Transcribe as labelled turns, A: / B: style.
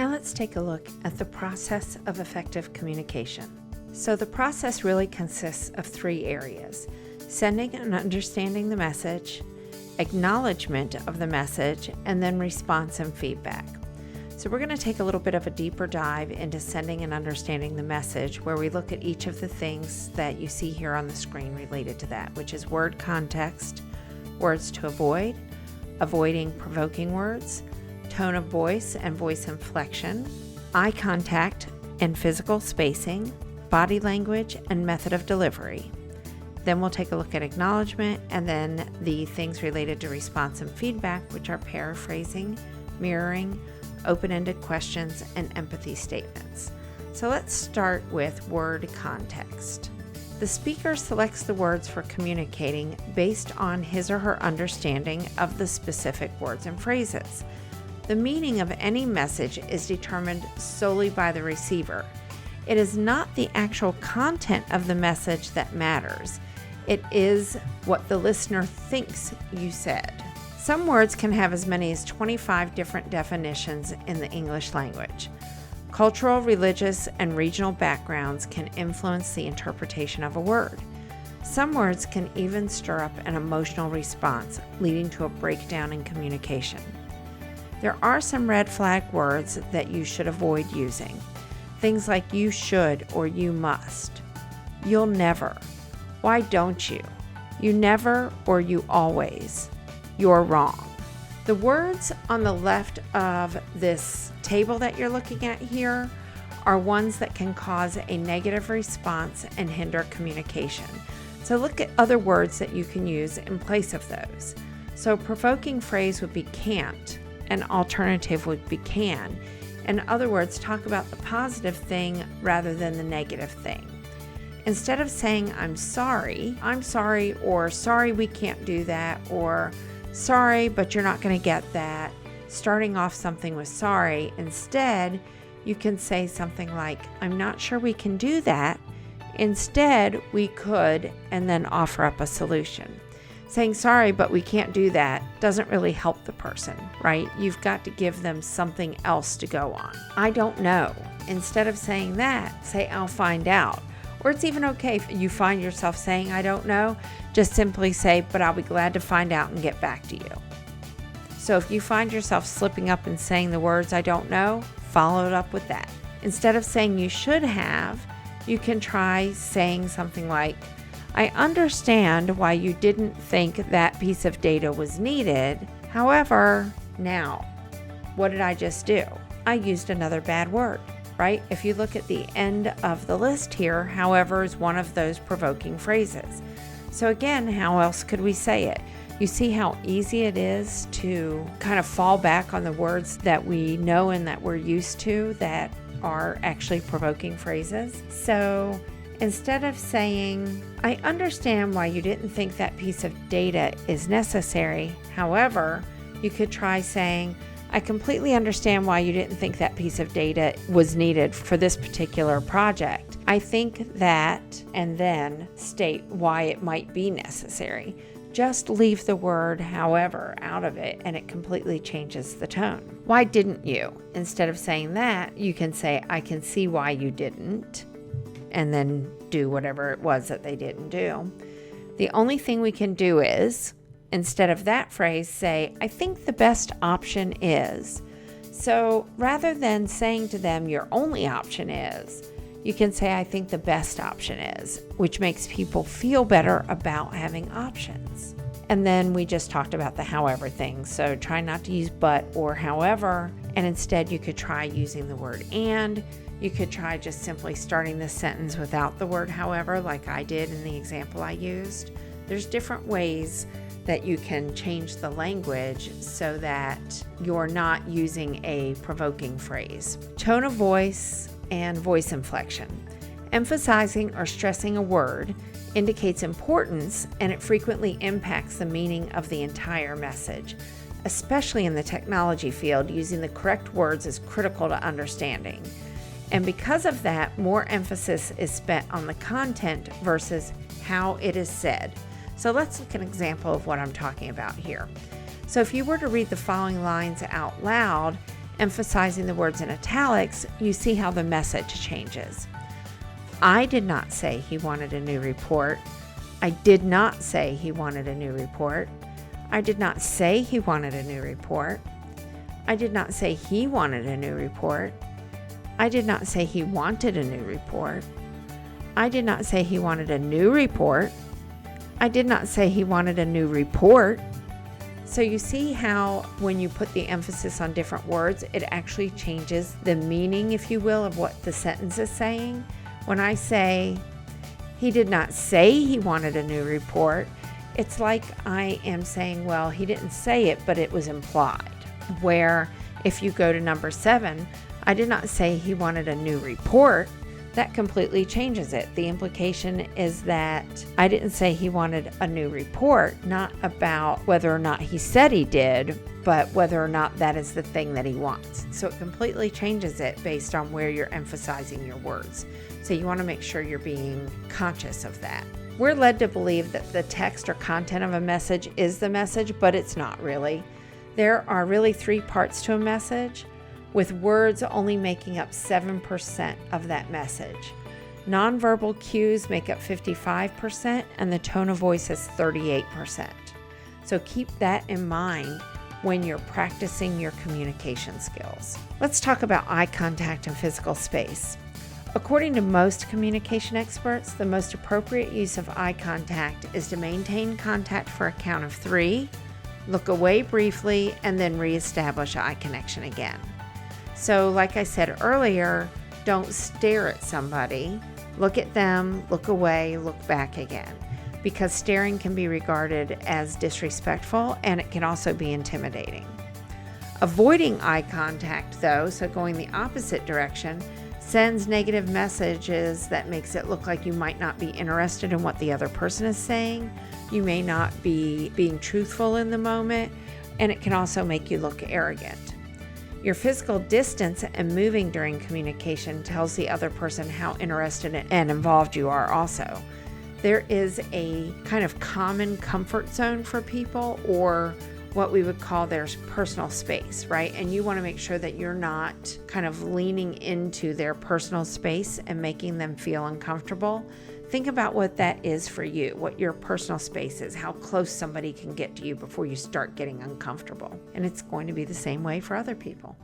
A: Now let's take a look at the process of effective communication. So the process really consists of 3 areas: sending and understanding the message, acknowledgement of the message, and then response and feedback. So we're going to take a little bit of a deeper dive into sending and understanding the message, where we look at each of the things that you see here on the screen related to that, which is word context, words to avoid, avoiding provoking words, tone of voice and voice inflection, eye contact and physical spacing, body language and method of delivery. Then we'll take a look at acknowledgement, and then the things related to response and feedback, which are paraphrasing, mirroring, open-ended questions, and empathy statements. So let's start with word context. The speaker selects the words for communicating based on his or her understanding of the specific words and phrases. The meaning of any message is determined solely by the receiver. It is not the actual content of the message that matters. It is what the listener thinks you said. Some words can have as many as 25 different definitions in the English language. Cultural, religious, and regional backgrounds can influence the interpretation of a word. Some words can even stir up an emotional response, leading to a breakdown in communication. There are some red flag words that you should avoid using. Things like you should or you must. You'll never. Why don't you? You never or you always. You're wrong. The words on the left of this table that you're looking at here are ones that can cause a negative response and hinder communication. So look at other words that you can use in place of those. So provoking phrase would be can't. An alternative would be can. In other words, talk about the positive thing rather than the negative thing. Instead of saying I'm sorry, or sorry we can't do that, or sorry but you're not going to get that, starting off something with sorry, instead you can say something like I'm not sure we can do that. Instead we could, and then offer up a solution. Saying sorry but we can't do that doesn't really help the person, right? You've got to give them something else to go on. I don't know. Instead of saying that, say I'll find out. Or it's even okay if you find yourself saying I don't know, just simply say, but I'll be glad to find out and get back to you. So if you find yourself slipping up and saying the words I don't know, follow it up with that. Instead of saying you should have, you can try saying something like, I understand why you didn't think that piece of data was needed. However, now, what did I just do? I used another bad word, right? If you look at the end of the list here, however is one of those provoking phrases. So again, how else could we say it? You see how easy it is to kind of fall back on the words that we know and that we're used to that are actually provoking phrases. So instead of saying, I understand why you didn't think that piece of data is necessary. However, you could try saying, I completely understand why you didn't think that piece of data was needed for this particular project. I think that, and then state why it might be necessary. Just leave the word however out of it and it completely changes the tone. Why didn't you? Instead of saying that, you can say, I can see why you didn't, and then do whatever it was that they didn't do. The only thing we can do is, instead of that phrase, say, I think the best option is. So rather than saying to them your only option is, you can say, I think the best option is, which makes people feel better about having options. And then we just talked about the however thing. So try not to use but or however, and instead you could try using the word and. You could try just simply starting the sentence without the word however, like I did in the example I used. There's different ways that you can change the language so that you're not using a provoking phrase. Tone of voice and voice inflection. Emphasizing or stressing a word indicates importance, and it frequently impacts the meaning of the entire message. Especially in the technology field, using the correct words is critical to understanding. And because of that, more emphasis is spent on the content versus how it is said. So let's look at an example of what I'm talking about here. So if you were to read the following lines out loud, emphasizing the words in italics, you see how the message changes. I did not say he wanted a new report. I did not say he wanted a new report. I did not say he wanted a new report. I did not say he wanted a new report. I did not say he wanted a new report. I did not say he wanted a new report. I did not say he wanted a new report. So you see how when you put the emphasis on different words, it actually changes the meaning, if you will, of what the sentence is saying. When I say, he did not say he wanted a new report, it's like I am saying, well, he didn't say it, but it was implied. Where if you go to number 7, I did not say he wanted a new report, that completely changes it. The implication is that I didn't say he wanted a new report, not about whether or not he said he did, but whether or not that is the thing that he wants. So it completely changes it based on where you're emphasizing your words. So you want to make sure you're being conscious of that. We're led to believe that the text or content of a message is the message, but it's not really. There are really 3 parts to a message, with words only making up 7% of that message. Nonverbal cues make up 55%, and the tone of voice is 38%. So keep that in mind when you're practicing your communication skills. Let's talk about eye contact and physical space. According to most communication experts, the most appropriate use of eye contact is to maintain contact for a count of 3, look away briefly, and then reestablish eye connection again. So like I said earlier, don't stare at somebody. Look at them, look away, look back again. Because staring can be regarded as disrespectful, and it can also be intimidating. Avoiding eye contact, though, so going the opposite direction, sends negative messages that makes it look like you might not be interested in what the other person is saying. You may not be being truthful in the moment, and it can also make you look arrogant. Your physical distance and moving during communication tells the other person how interested and involved you are also. There is a kind of common comfort zone for people, or what we would call their personal space, right? And you want to make sure that you're not kind of leaning into their personal space and making them feel uncomfortable. Think about what that is for you, what your personal space is, how close somebody can get to you before you start getting uncomfortable. And it's going to be the same way for other people.